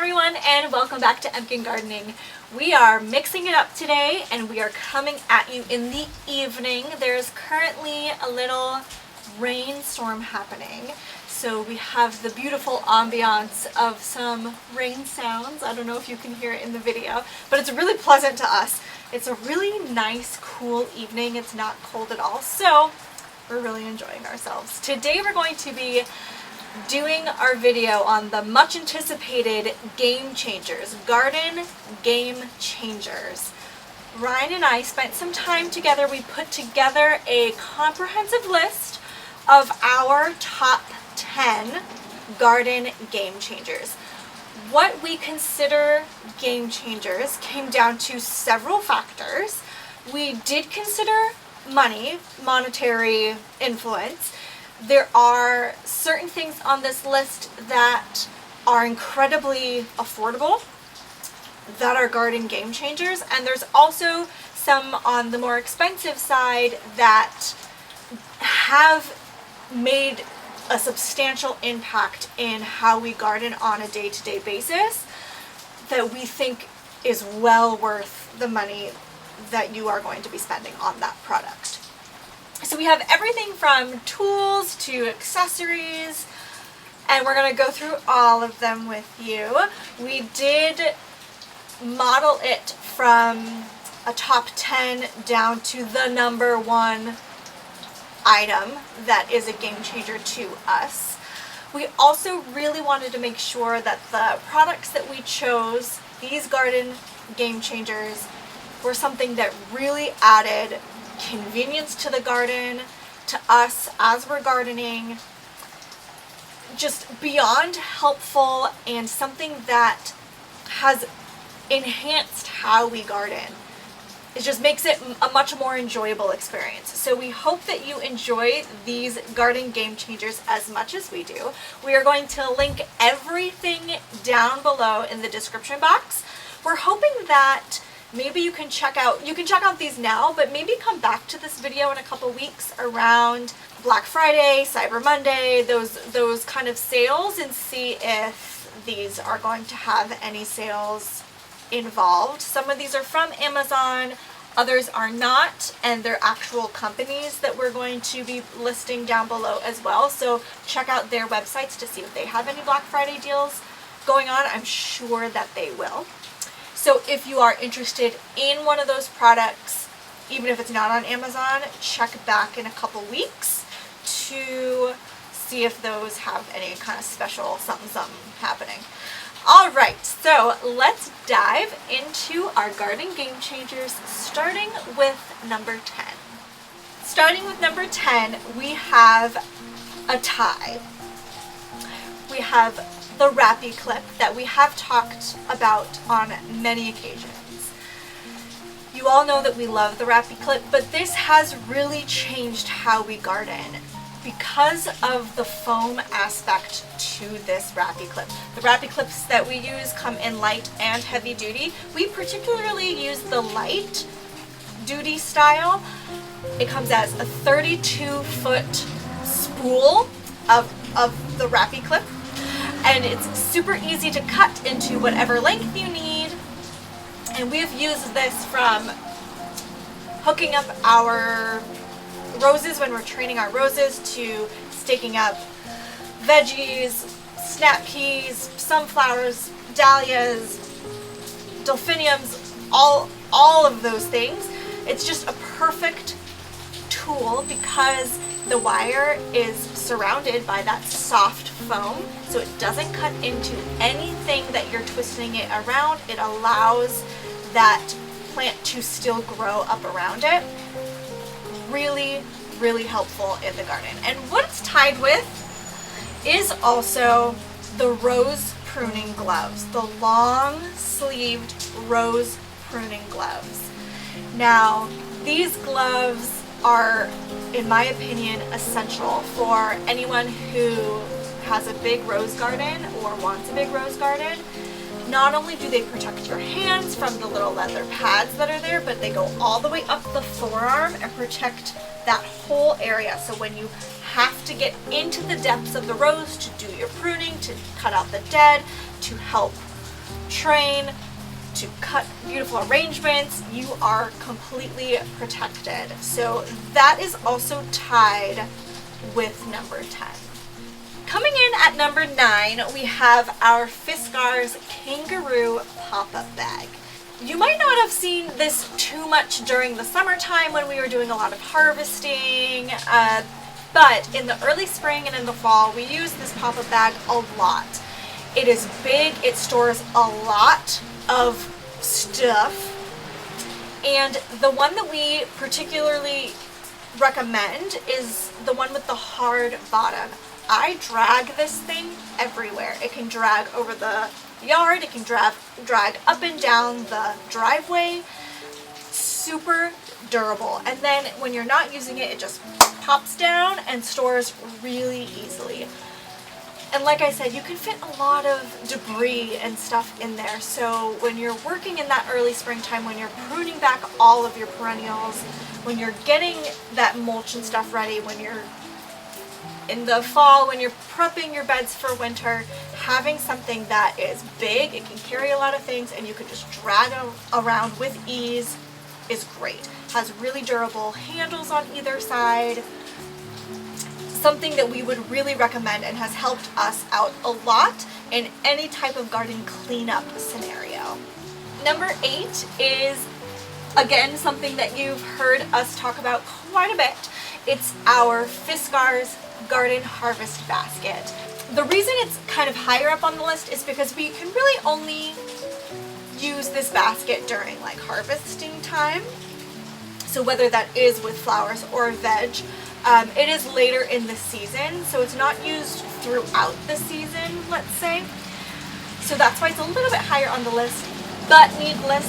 everyone, and welcome back to Empkin Gardening. We are mixing it up today and we are coming at you in the evening. There's currently a little rainstorm happening, so we have the beautiful ambiance of some rain sounds. I don't know if you can hear it in the video, but it's really pleasant to us. It's a really nice, cool evening. It's not cold at all, so we're really enjoying ourselves. Today we're going to be doing our video on the much anticipated game changers, garden game changers. Ryan and I spent some time together. We put together a comprehensive list of our top 10 garden game changers. What we consider game changers came down to several factors. We did consider money, monetary influence. There are certain things on this list that are incredibly affordable, that are garden game changers, and there's also some on the more expensive side that have made a substantial impact in how we garden on a day-to-day basis that we think is well worth the money that you are going to be spending on that product. So we have everything from tools to accessories, and we're going to go through all of them with you. We did model it from a top 10 down to the number one item that is a game changer to us. We also really wanted to make sure that the products that we chose, these garden game changers, were something that really added convenience to the garden, to us as we're gardening, just beyond helpful, and something that has enhanced how we garden. It just makes it a much more enjoyable experience. So we hope that you enjoy these garden game changers as much as we do. We are going to link everything down below in the description box. We're hoping that maybe you can check out these now, but maybe come back to this video in a couple weeks around Black Friday, Cyber Monday, those kind of sales, and see if these are going to have any sales involved. Some of these are from Amazon, others are not, and they're actual companies that we're going to be listing down below as well. So check out their websites to see if they have any Black Friday deals going on. I'm sure that they will. So if you are interested in one of those products, even if it's not on Amazon, check back in a couple weeks to see if those have any kind of special something happening. All right, so let's dive into our garden game changers, starting with number 10. Starting with number 10, we have a tie. We have the wrappy clip that we have talked about on many occasions. You all know that we love the wrappy clip, but this has really changed how we garden because of the foam aspect to this wrappy clip. The wrappy clips that we use come in light and heavy duty. We particularly use the light duty style. It comes as a 32-foot spool of the wrappy clip, and it's super easy to cut into whatever length you need. And we've used this from hooking up our roses when we're training our roses, to staking up veggies, snap peas, sunflowers, dahlias, delphiniums, all of those things. It's just a perfect tool because the wire is surrounded by that soft foam, so it doesn't cut into anything that you're twisting it around. It allows that plant to still grow up around it. Really, really helpful in the garden. And what it's tied with is also the rose pruning gloves, the long sleeved rose pruning gloves. Now, these gloves are, in my opinion, essential for anyone who has a big rose garden or wants a big rose garden. Not only do they protect your hands from the little leather pads that are there, but they go all the way up the forearm and protect that whole area. So when you have to get into the depths of the rose to do your pruning, to cut out the dead, to help train to cut beautiful arrangements, you are completely protected. So that is also tied with number 10. Coming in at number 9, we have our Fiskars Kangaroo Pop-Up Bag. You might not have seen this too much during the summertime when we were doing a lot of harvesting, but in the early spring and in the fall, we use this pop-up bag a lot. It is big, it stores a lot of stuff, and the one that we particularly recommend is the one with the hard bottom. I drag this thing everywhere. It can drag over the yard, it can drag up and down the driveway. Super durable. And then when you're not using it, it just pops down and stores really easily. And like I said, you can fit a lot of debris and stuff in there. So when you're working in that early springtime, when you're pruning back all of your perennials, when you're getting that mulch and stuff ready, when you're in the fall, when you're prepping your beds for winter, having something that is big, it can carry a lot of things, and you can just drag it around with ease is great. Has really durable handles on either side. Something that we would really recommend and has helped us out a lot in any type of garden cleanup scenario. Number 8 is, again, something that you've heard us talk about quite a bit. It's our Fiskars Garden Harvest Basket. The reason it's kind of higher up on the list is because we can really only use this basket during like harvesting time. So whether that is with flowers or veg, it is later in the season, so it's not used throughout the season, let's say. So that's why it's a little bit higher on the list, but needless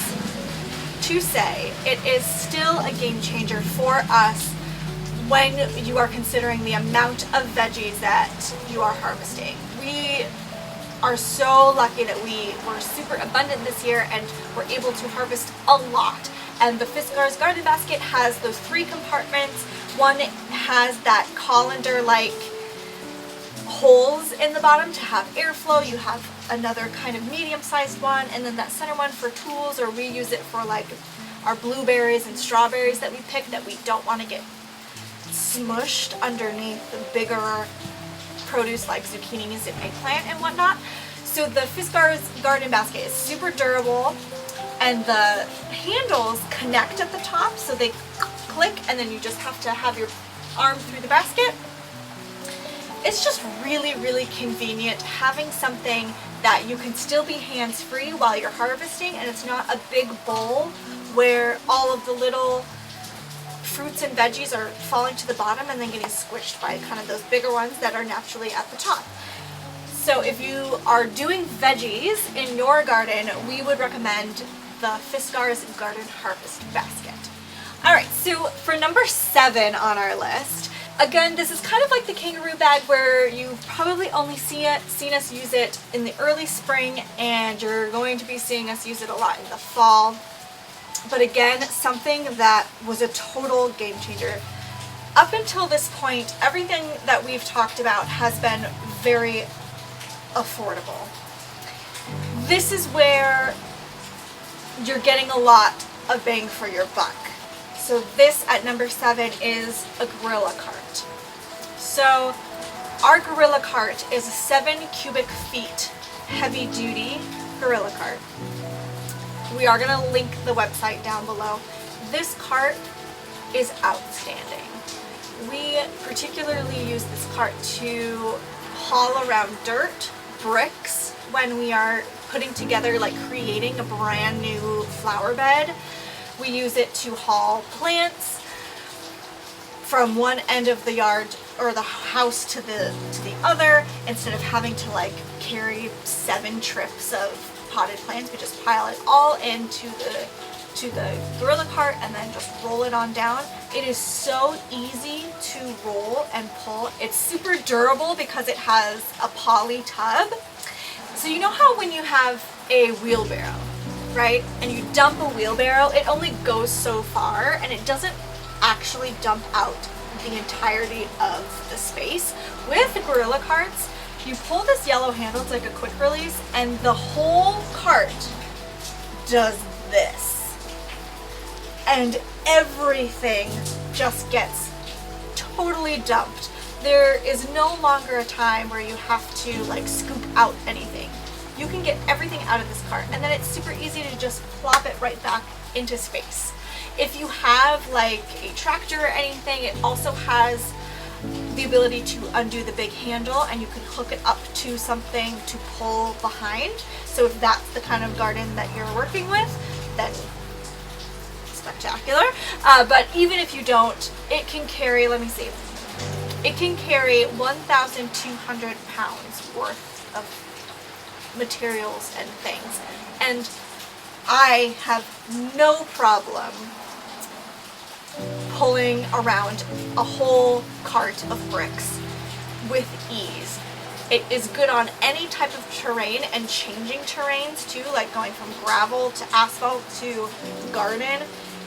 to say, it is still a game changer for us when you are considering the amount of veggies that you are harvesting. We are so lucky that we were super abundant this year and were able to harvest a lot. And the Fiskars Garden Basket has those 3 compartments. One has that colander-like holes in the bottom to have airflow. You have another kind of medium-sized one, and then that center one for tools, or we use it for like our blueberries and strawberries that we pick that we don't want to get smushed underneath the bigger produce like zucchinis and eggplant and whatnot. So the Fiskars Garden Basket is super durable, and the handles connect at the top, so they click, and then you just have to have your arm through the basket. It's just really, really convenient having something that you can still be hands-free while you're harvesting, and it's not a big bowl where all of the little fruits and veggies are falling to the bottom and then getting squished by kind of those bigger ones that are naturally at the top. So if you are doing veggies in your garden, we would recommend the Fiskars Garden Harvest Basket. Alright, so for number 7 on our list, again, this is kind of like the kangaroo bag where you've probably only seen us use it in the early spring, and you're going to be seeing us use it a lot in the fall. But again, something that was a total game changer. Up until this point, everything that we've talked about has been very affordable. This is where you're getting a lot of bang for your buck. So this at number 7 is a Gorilla Cart. So our Gorilla Cart is a 7 cubic feet heavy duty Gorilla Cart. We are going to link the website down below. This cart is outstanding. We particularly use this cart to haul around dirt, bricks, when we are putting together, like creating a brand new flower bed. We use it to haul plants from one end of the yard or the house to the other, instead of having to like carry 7 trips of potted plants. We just pile it all into the Gorilla Cart and then just roll it on down. It is so easy to roll and pull. It's super durable because it has a poly tub. So you know how when you have a wheelbarrow, right, and you dump a wheelbarrow, it only goes so far and it doesn't actually dump out the entirety of the space. With the Gorilla Carts, you pull this yellow handle, it's like a quick release, and the whole cart does this, and everything just gets totally dumped. There is no longer a time where you have to like scoop out anything. You can get everything out of this cart, and then it's super easy to just plop it right back into space. If you have like a tractor or anything, it also has the ability to undo the big handle, and you can hook it up to something to pull behind. So if that's the kind of garden that you're working with, then spectacular. But even if you don't, it can carry, let me see, it can carry 1,200 pounds worth of materials and things. And I have no problem pulling around a whole cart of bricks with ease. It is good on any type of terrain and changing terrains too, like going from gravel to asphalt to garden.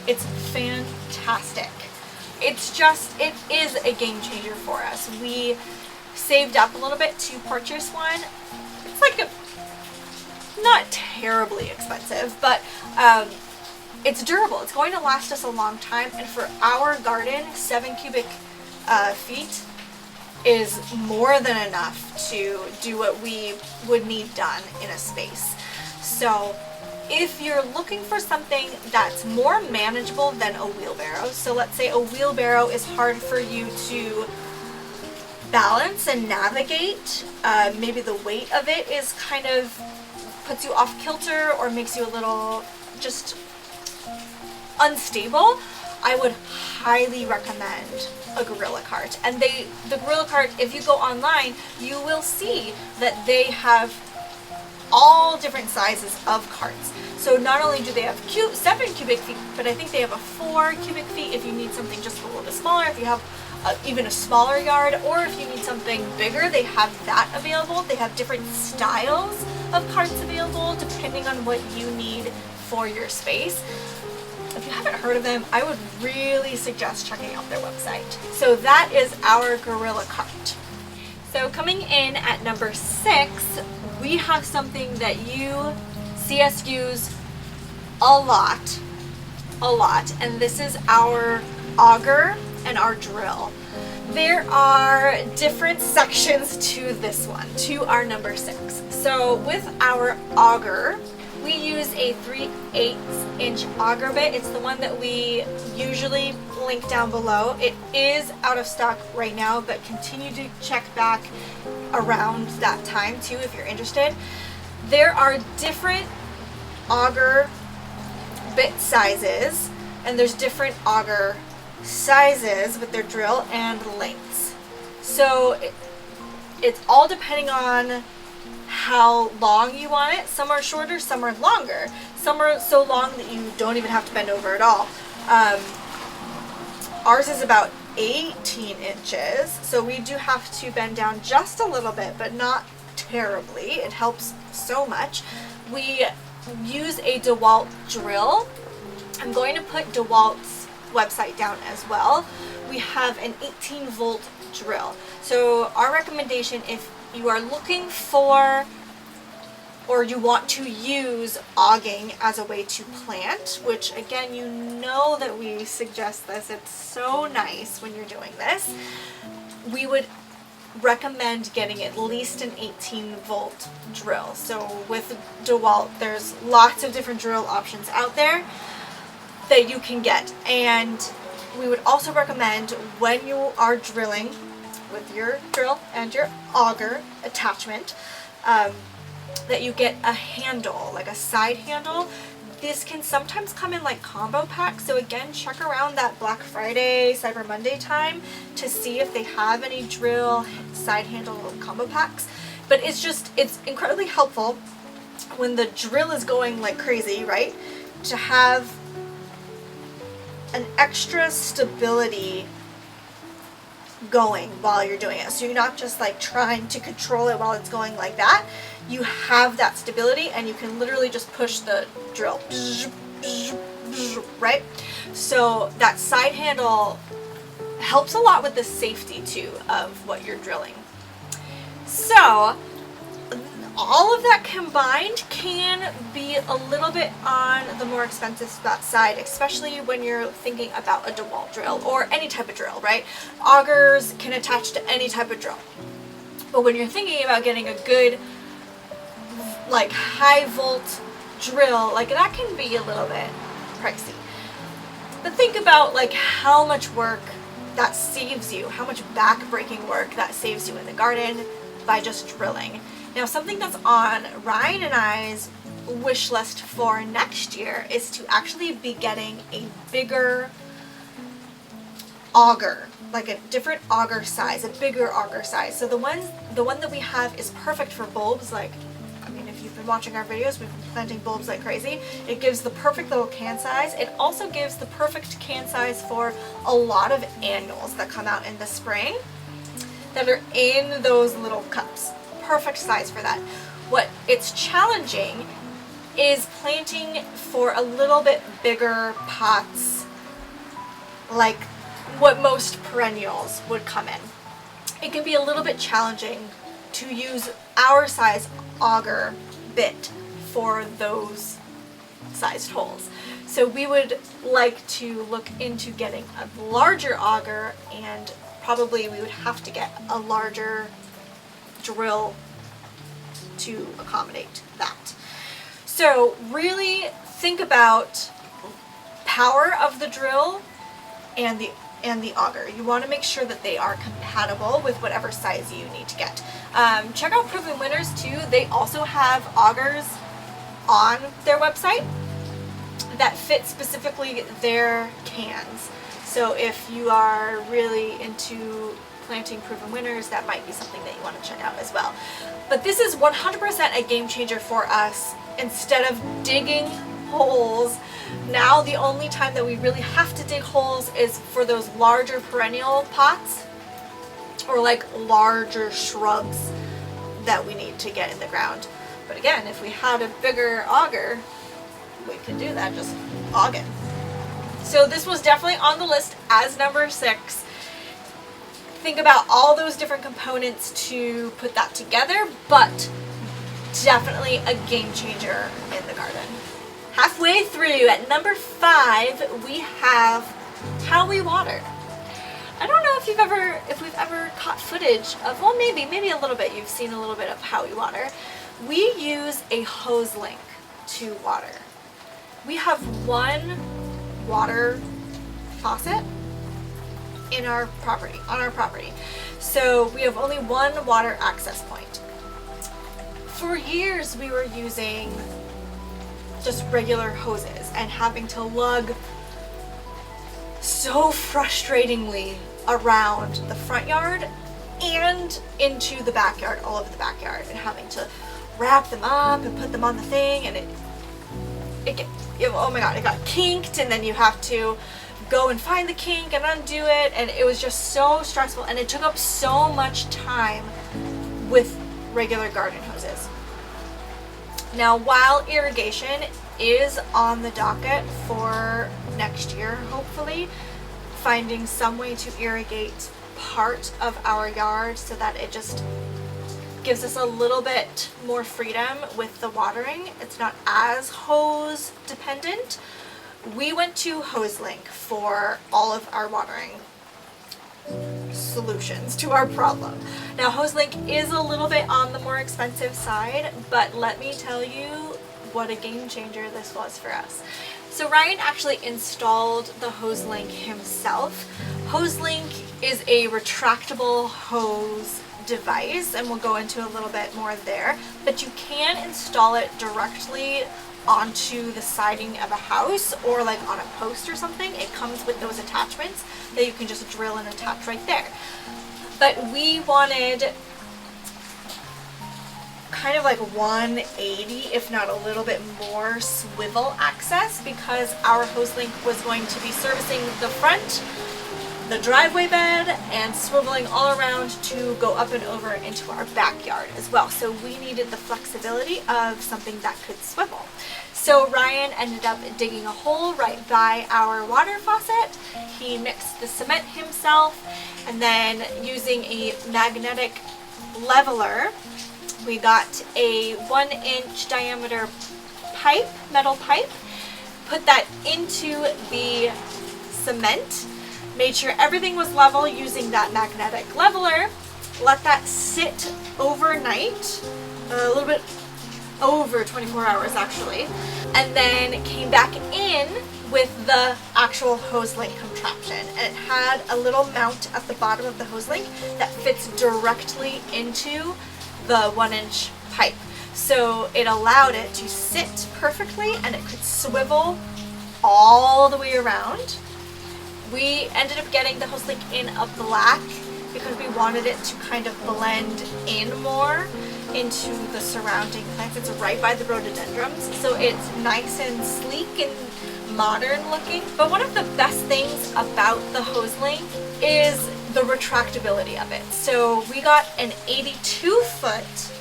It's fantastic. It's just, it is a game changer for us. We saved up a little bit to purchase one. It's like a, not terribly expensive, but it's durable. It's going to last us a long time, and for our garden, 7 cubic feet is more than enough to do what we would need done in a space. So if you're looking for something that's more manageable than a wheelbarrow, so let's say a wheelbarrow is hard for you to balance and navigate, maybe the weight of it is kind of puts you off kilter or makes you a little just unstable, I would highly recommend a Gorilla cart. And the Gorilla cart, if you go online, you will see that they have all different sizes of carts. So not only do they have 7 cubic feet, but I think they have a 4 cubic feet if you need something just a little bit smaller. If you have even a smaller yard, or if you need something bigger, they have that available. They have different styles of carts available depending on what you need for your space. If you haven't heard of them, I would really suggest checking out their website. So that is our Gorilla cart. So coming in at number 6, we have something that you see us use a lot, and this is our auger and our drill. There are different sections to this one, to our number 6. So with our auger, we use a 3/8 inch auger bit. It's the one that we usually link down below. It is out of stock right now, but continue to check back around that time too if you're interested. There are different auger bit sizes, and there's different auger sizes with their drill and lengths. So it's all depending on how long you want it. Some are shorter, some are longer. Some are so long that you don't even have to bend over at all. Ours is about 18 inches, so we do have to bend down just a little bit, but not terribly. It helps so much. We use a DeWalt drill. I'm going to put DeWalt's website down as well. We have an 18-volt drill. So our recommendation, if you are looking for or you want to use auging as a way to plant, which again, you know that we suggest this, it's so nice when you're doing this, we would recommend getting at least an 18-volt drill. So with DeWalt, there's lots of different drill options out there that you can get, and we would also recommend when you are drilling with your drill and your auger attachment, that you get a handle, like a side handle. This can sometimes come in like combo packs, so again, check around that Black Friday, Cyber Monday time to see if they have any drill side handle combo packs. But it's incredibly helpful when the drill is going like crazy, right, to have an extra stability going while you're doing it. So you're not just like trying to control it while it's going like that. You have that stability, and you can literally just push the drill, right? So that side handle helps a lot with the safety too of what you're drilling. So all of that combined can be a little bit on the more expensive side, especially when you're thinking about a DeWalt drill or any type of drill, right? Augers can attach to any type of drill. But when you're thinking about getting a good, like, high volt drill, like, that can be a little bit pricey. But think about, like, how much work that saves you, how much back-breaking work that saves you in the garden by just drilling. Now, something that's on Ryan and I's wish list for next year is to actually be getting a bigger auger, like a different auger size, a bigger auger size. So the one that we have is perfect for bulbs. Like, I mean, if you've been watching our videos, we've been planting bulbs like crazy. It gives the perfect little can size. It also gives the perfect can size for a lot of annuals that come out in the spring that are in those little cups. Perfect size for that. What it's challenging is planting for a little bit bigger pots, like what most perennials would come in. It can be a little bit challenging to use our size auger bit for those sized holes. So we would like to look into getting a larger auger, and probably we would have to get a larger drill to accommodate that. So really think about power of the drill and the auger. You want to make sure that they are compatible with whatever size you need to get. Check out Proven Winners too. They also have augers on their website that fit specifically their cans. So if you are really into planting Proven Winners, that might be something that you want to check out as well. But this is 100% a game changer for us. Instead of digging holes, now the only time that we really have to dig holes is for those larger perennial pots or like larger shrubs that we need to get in the ground. But again, if we had a bigger auger, we could do that, just auging. So this was definitely on the list as number 6. Think about all those different components to put that together, but definitely a game changer in the garden. Halfway through, at number 5, we have how we water. I don't know if we've ever caught footage of, well, maybe a little bit. You've seen a little bit of how we water. We use a hose link to water. We have one water faucet on our property. So we have only one water access point. For years we were using just regular hoses and having to lug so frustratingly around the front yard and into the backyard, all over the backyard, and having to wrap them up and put them on the thing, and oh my god, it got kinked, and then you have to go and find the kink and undo it, and it was just so stressful, and it took up so much time with regular garden hoses. Now, while irrigation is on the docket for next year, hopefully, finding some way to irrigate part of our yard so that it just gives us a little bit more freedom with the watering. It's not as hose dependent. We went to HoseLink for all of our watering solutions to our problem. Now, HoseLink is a little bit on the more expensive side, but let me tell you what a game changer this was for us. So Ryan actually installed the HoseLink himself. HoseLink is a retractable hose device, and we'll go into a little bit more there, but you can install it directly onto the siding of a house or like on a post or something. It comes with those attachments that you can just drill and attach right there. But we wanted kind of like 180, if not a little bit more, swivel access, because our HoseLink was going to be servicing the front, the driveway bed, and swiveling all around to go up and over into our backyard as well. So we needed the flexibility of something that could swivel. So Ryan ended up digging a hole right by our water faucet. He mixed the cement himself, and then using a magnetic leveler, We got a 1-inch diameter pipe, metal pipe, put that into the cement, made sure everything was level using that magnetic leveler, let that sit overnight, a little bit over 24 hours actually, and then came back in with the actual hose link contraption. And it had a little mount at the bottom of the hose link that fits directly into the 1-inch pipe. So it allowed it to sit perfectly and it could swivel all the way around. We ended up getting the hose link in a black because we wanted it to kind of blend in more into the surrounding plants. It's right by the rhododendrons, so it's nice and sleek and modern looking. But one of the best things about the hose link is the retractability of it. So we got an 82-foot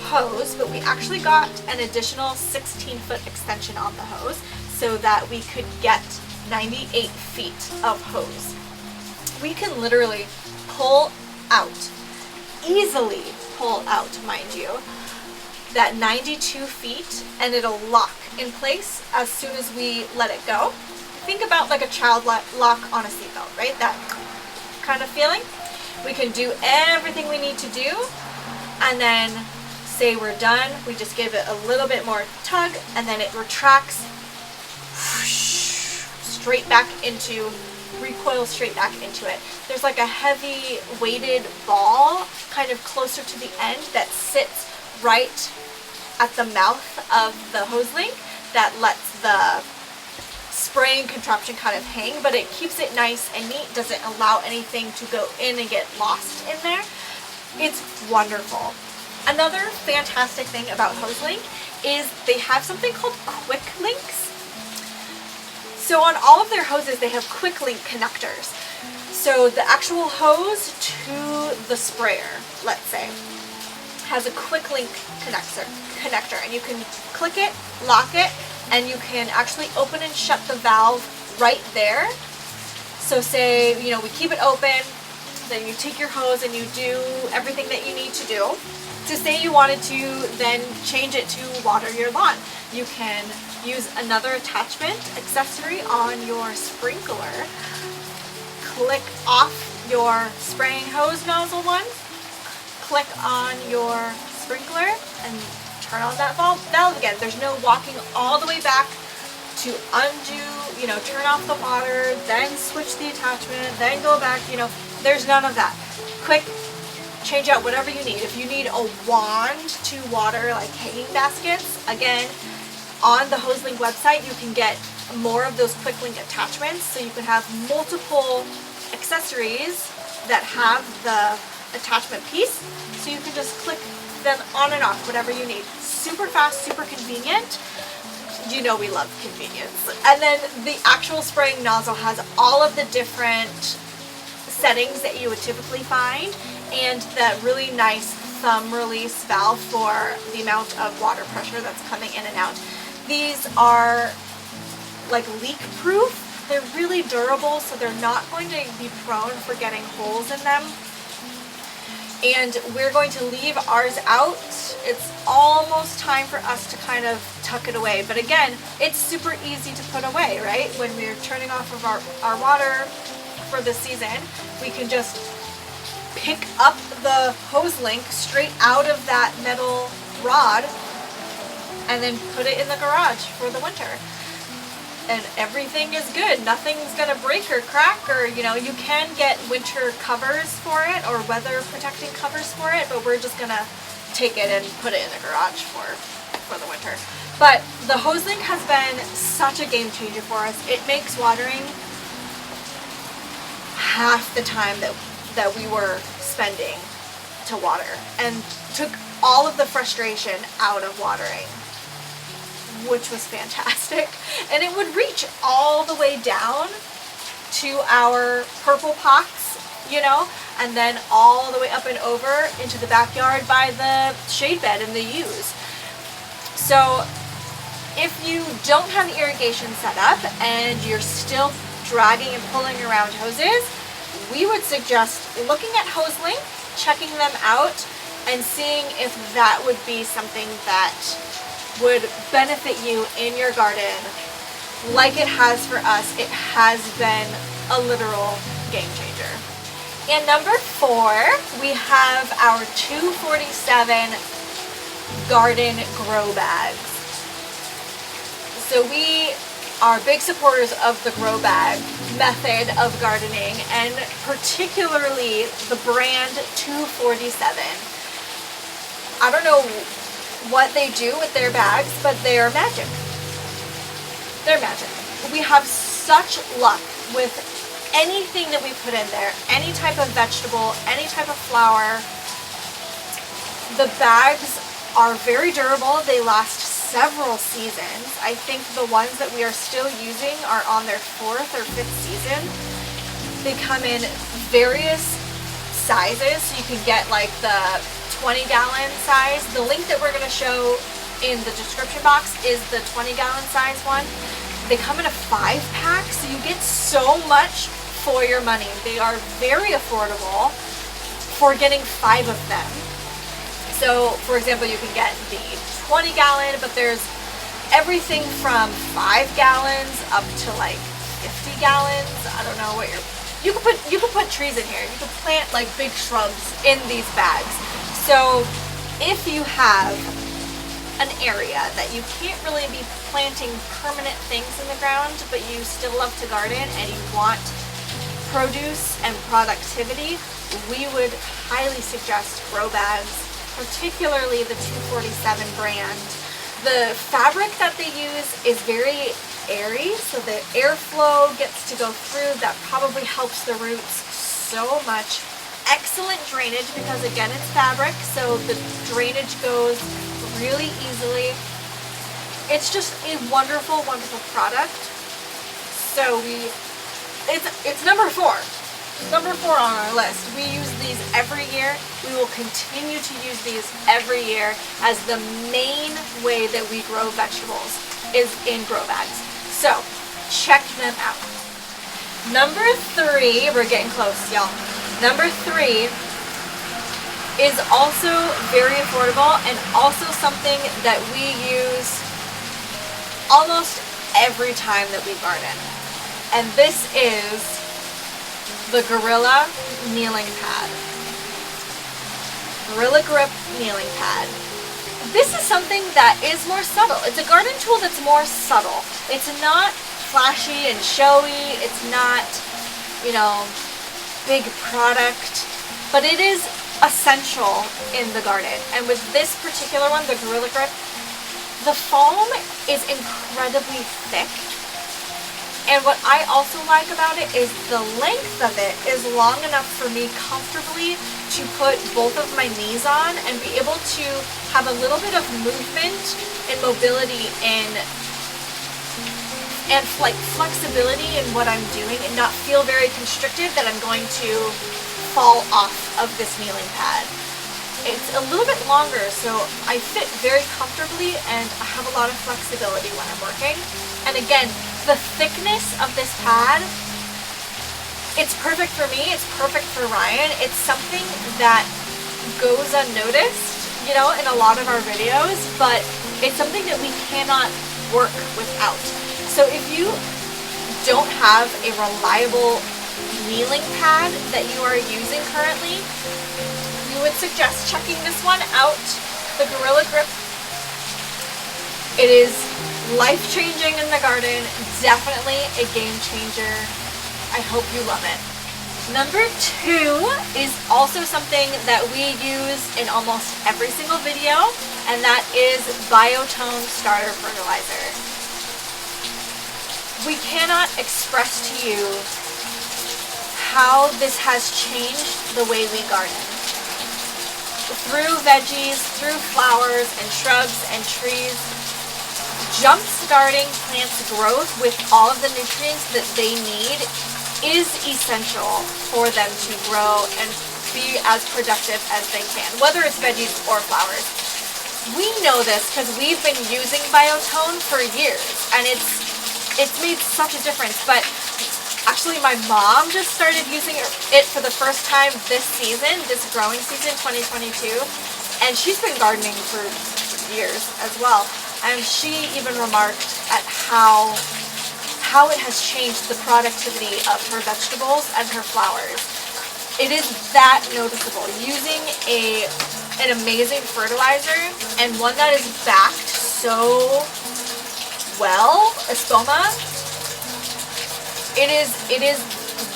hose, but we actually got an additional 16-foot extension on the hose so that we could get 98 feet of hose. We can literally pull out, easily pull out, mind you, that 92 feet, and it'll lock in place as soon as we let it go. Think about like a child lock on a seatbelt, right? That kind of feeling. We can do everything we need to do, and then say we're done, we just give it a little bit more tug, and then it retracts straight back into, recoils straight back into it. There's like a heavy weighted ball kind of closer to the end that sits right at the mouth of the hose link that lets the spraying contraption kind of hang, but it keeps it nice and neat, doesn't allow anything to go in and get lost in there. It's wonderful. Another fantastic thing about hose link is they have something called quick links. So on all of their hoses, they have quick link connectors. So the actual hose to the sprayer, let's say, has a quick link connector, and you can click it, lock it, and you can actually open and shut the valve right there. So say, you know, we keep it open, then you take your hose and you do everything that you need to do. To say you wanted to then change it to water your lawn, you can use another attachment accessory on your sprinkler, click off your spraying hose nozzle one, click on your sprinkler and turn on that valve again. There's no walking all the way back to undo, you know, turn off the water, then switch the attachment, then go back, you know, there's none of that. Quick, change out whatever you need. If you need a wand to water like hanging baskets, again, on the HoseLink website you can get more of those quick link attachments, so you can have multiple accessories that have the attachment piece, so you can just click them on and off, whatever you need. Super fast, super convenient. You know we love convenience. And then the actual spraying nozzle has all of the different settings that you would typically find, and that really nice thumb release valve for the amount of water pressure that's coming in and out. These are like leak proof. They're really durable, so they're not going to be prone for getting holes in them. And we're going to leave ours out. It's almost time for us to kind of tuck it away. But again, it's super easy to put away, right? When we're turning off of our water for the season, we can just pick up the hose link straight out of that metal rod and then put it in the garage for the winter. And everything is good. Nothing's gonna break or crack, or you know, you can get winter covers for it or weather protecting covers for it, but we're just gonna take it and put it in the garage for the winter. But the HoseLink has been such a game changer for us. It makes watering half the time that we were spending to water, and took all of the frustration out of watering, which was fantastic. And it would reach all the way down to our purple pots, you know, and then all the way up and over into the backyard by the shade bed and the yews. So if you don't have the irrigation set up and you're still dragging and pulling around hoses, we would suggest looking at HoseLink, checking them out, and seeing if that would be something that would benefit you in your garden. Like it has for us, it has been a literal game changer. And number 4, we have our 247 garden grow bags. So we are big supporters of the grow bag method of gardening, and particularly the brand 247. I don't know what they do with their bags, but they are magic. They're magic. We have such luck with anything that we put in there, any type of vegetable, any type of flower. The bags are very durable. They last several seasons. I think the ones that we are still using are on their 4th or 5th season. They come in various sizes, so you can get like the 20-gallon size. The link that we're going to show in the description box is the 20-gallon size one. They come in a 5-pack, so you get so much for your money. They are very affordable for getting 5 of them. So, for example, you can get the 20-gallon, but there's everything from 5 gallons up to like 50 gallons. I don't know what you could put trees in here. You could plant like big shrubs in these bags. So, if you have an area that you can't really be planting permanent things in the ground, but you still love to garden and you want produce and productivity, we would highly suggest grow bags, particularly the 247 brand. The fabric that they use is very airy, so the airflow gets to go through. That probably helps the roots so much. Excellent drainage because, again, it's fabric, so the drainage goes really easily. It's just a wonderful, wonderful product. So it's number 4. Number 4 on our list. We use these every year. We will continue to use these every year as the main way that we grow vegetables is in grow bags. So check them out. Number 3, we're getting close, y'all. Number 3 is also very affordable and also something that we use almost every time that we garden. And this is the Gorilla Kneeling Pad. Gorilla Grip Kneeling Pad. This is something that is more subtle. It's a garden tool that's more subtle. It's not flashy and showy. It's not, big product, but it is essential in the garden. And with this particular one, the Gorilla Grip, the foam is incredibly thick. And what I also like about it is the length of it is long enough for me comfortably to put both of my knees on and be able to have a little bit of movement and mobility and like flexibility in what I'm doing and not feel very constricted that I'm going to fall off of this kneeling pad. It's a little bit longer, so I fit very comfortably and I have a lot of flexibility when I'm working. And again, the thickness of this pad, it's perfect for me, it's perfect for Ryan. It's something that goes unnoticed, in a lot of our videos, but it's something that we cannot work without. So if you don't have a reliable kneeling pad that you are using currently, we would suggest checking this one out, the Gorilla Grip. It is life-changing in the garden, definitely a game changer. I hope you love it. Number 2 is also something that we use in almost every single video, and that is Biotone Starter Fertilizer. We cannot express to you how this has changed the way we garden. Through veggies, through flowers and shrubs and trees, jump-starting plants' growth with all of the nutrients that they need is essential for them to grow and be as productive as they can, whether it's veggies or flowers. We know this because we've been using Biotone for years, and it's made such a difference. But actually, my mom just started using it for the first time this season, this growing season, 2022. And she's been gardening for years as well. And she even remarked at how it has changed the productivity of her vegetables and her flowers. It is that noticeable. Using an amazing fertilizer, and one that is backed so well, Espoma, it is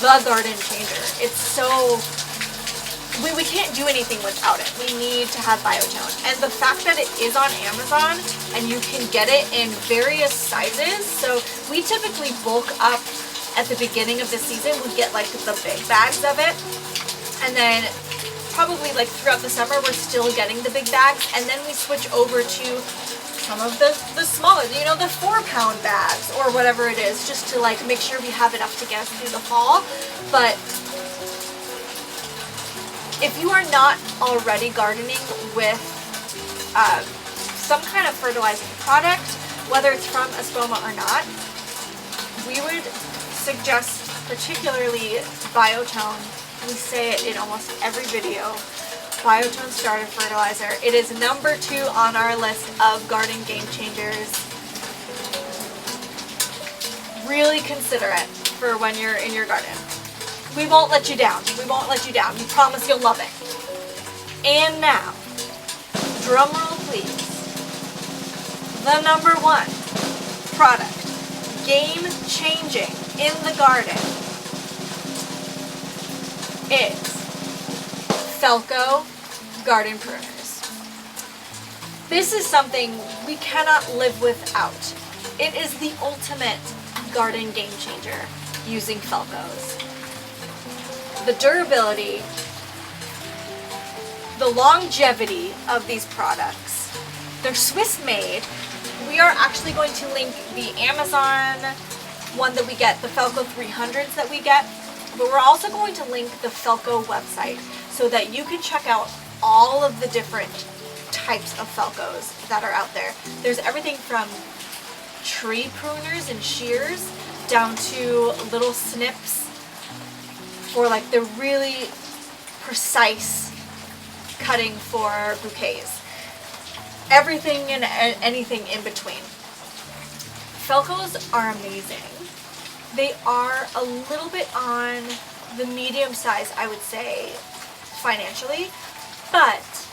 the garden changer. It's so, we can't do anything without it. We need to have Biotone. And the fact that it is on Amazon and you can get it in various sizes. So we typically bulk up at the beginning of the season. We get like the big bags of it. And then probably like throughout the summer, we're still getting the big bags. And then we switch over to some of the smaller, you know, the 4-pound bags or whatever it is, just to like make sure we have enough to get us through the fall. But if you are not already gardening with some kind of fertilizing product, whether it's from Espoma or not, we would suggest particularly Biotone. We say it in almost every video. Biotone starter fertilizer. It is number 2 on our list of garden game changers. Really consider it for when you're in your garden. We won't let you down. We won't let you down. We promise you'll love it. And now, drum roll please. The number 1 product, game changing in the garden, is Felco garden pruners. This is something we cannot live without. It is the ultimate garden game changer using Felcos. The durability, the longevity of these products. They're Swiss made. We are actually going to link the Amazon one that we get, the Felco 300s that we get, but we're also going to link the Felco website so that you can check out all of the different types of Felcos that are out there. There's everything from tree pruners and shears down to little snips for like the really precise cutting for bouquets. Everything and anything in between. Felcos are amazing. They are a little bit on the medium size, I would say, financially, but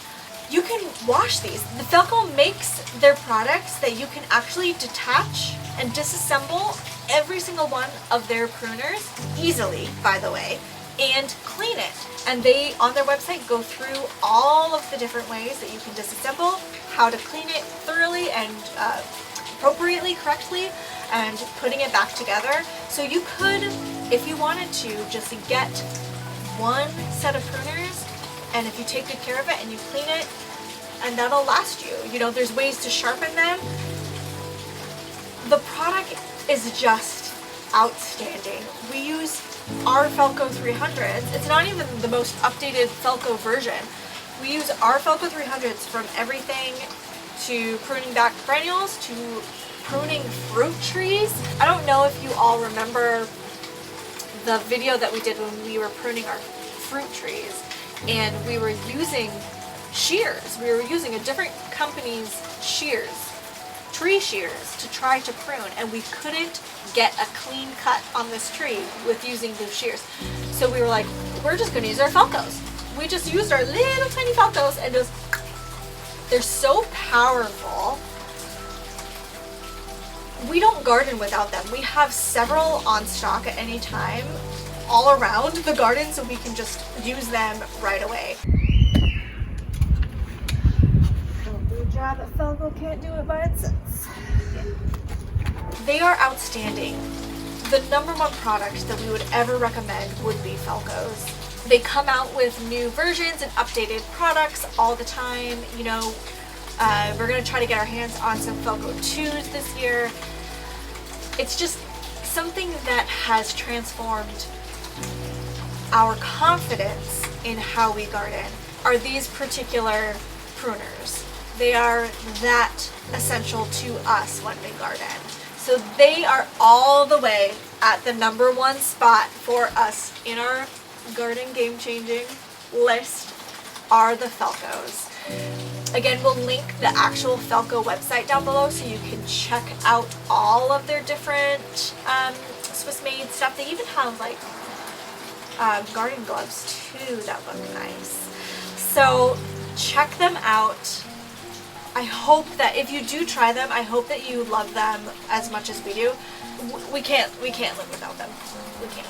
you can wash these. The Felco makes their products that you can actually detach and disassemble every single one of their pruners easily, by the way, and clean it. And they, on their website, go through all of the different ways that you can disassemble, how to clean it thoroughly and appropriately, correctly, and putting it back together. So you could, if you wanted to, just get one set of pruners, and if you take good care of it and you clean it, and that'll last you. You know, there's ways to sharpen them. The product is just outstanding. We use our Felco 300s. It's not even the most updated Felco version. We use our Felco 300s from everything to pruning back perennials to pruning fruit trees. I don't know if you all remember the video that we did when we were pruning our fruit trees, and we were using shears. We were using a different company's shears, tree shears, to try to prune, and we couldn't get a clean cut on this tree with using those shears. So we were like, we're just gonna use our Felcos. We just used our little tiny Felcos, and just, they're so powerful. We don't garden without them. We have several on stock at any time all around the garden, so we can just use them right away. Don't do a job that Felco can't do it by itself. They are outstanding. The number 1 product that we would ever recommend would be Felcos. They come out with new versions and updated products all the time. You know, we're going to try to get our hands on some Felco 2s this year. It's just something that has transformed our confidence in how we garden are these particular pruners. They are that essential to us when we garden. So they are all the way at the number 1 spot for us in our garden game changing list are the Felcos. Again, we'll link the actual Felco website down below so you can check out all of their different Swiss made stuff. They even have like garden gloves too that look nice. So check them out. I hope that if you do try them, I hope that you love them as much as we do. We can't live without them. We can't.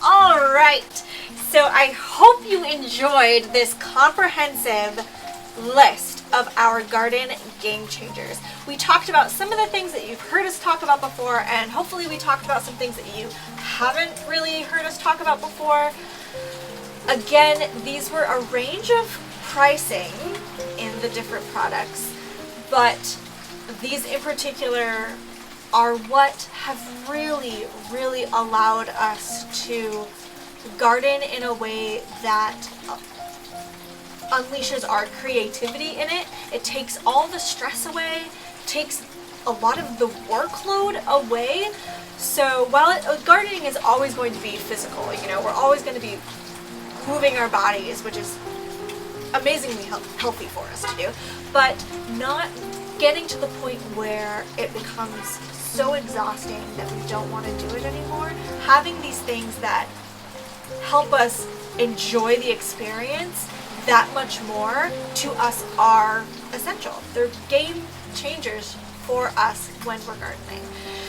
Alright, so I hope you enjoyed this comprehensive list of our garden game changers. We talked about some of the things that you've heard us talk about before, and hopefully we talked about some things that you haven't really heard us talk about before. Again, these were a range of pricing in the different products, but these in particular are what have really allowed us to garden in a way that unleashes our creativity in it. It takes all the stress away, takes a lot of the workload away. So while gardening is always going to be physical, you know, we're always going to be moving our bodies, which is amazingly healthy for us to do, but not getting to the point where it becomes so exhausting that we don't want to do it anymore. Having these things that help us enjoy the experience that much more to us are essential. They're game changers for us when we're gardening.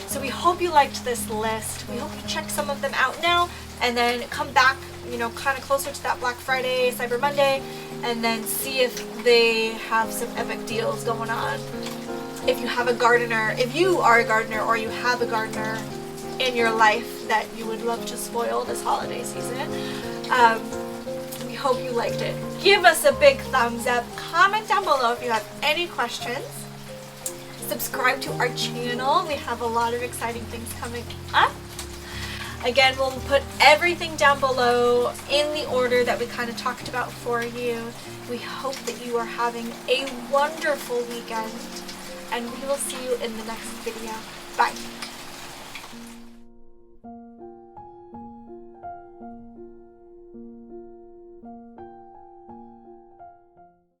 So we hope you liked this list. We hope you check some of them out now and then come back, you know, kind of closer to that Black Friday, Cyber Monday, and then see if they have some epic deals going on. If you have a gardener, if you are a gardener or you have a gardener in your life that you would love to spoil this holiday season, we hope you liked it. Give us a big thumbs up. Comment down below if you have any questions. Subscribe to our channel. We have a lot of exciting things coming up. Again, we'll put everything down below in the order that we kind of talked about for you. We hope that you are having a wonderful weekend, and we will see you in the next video. Bye.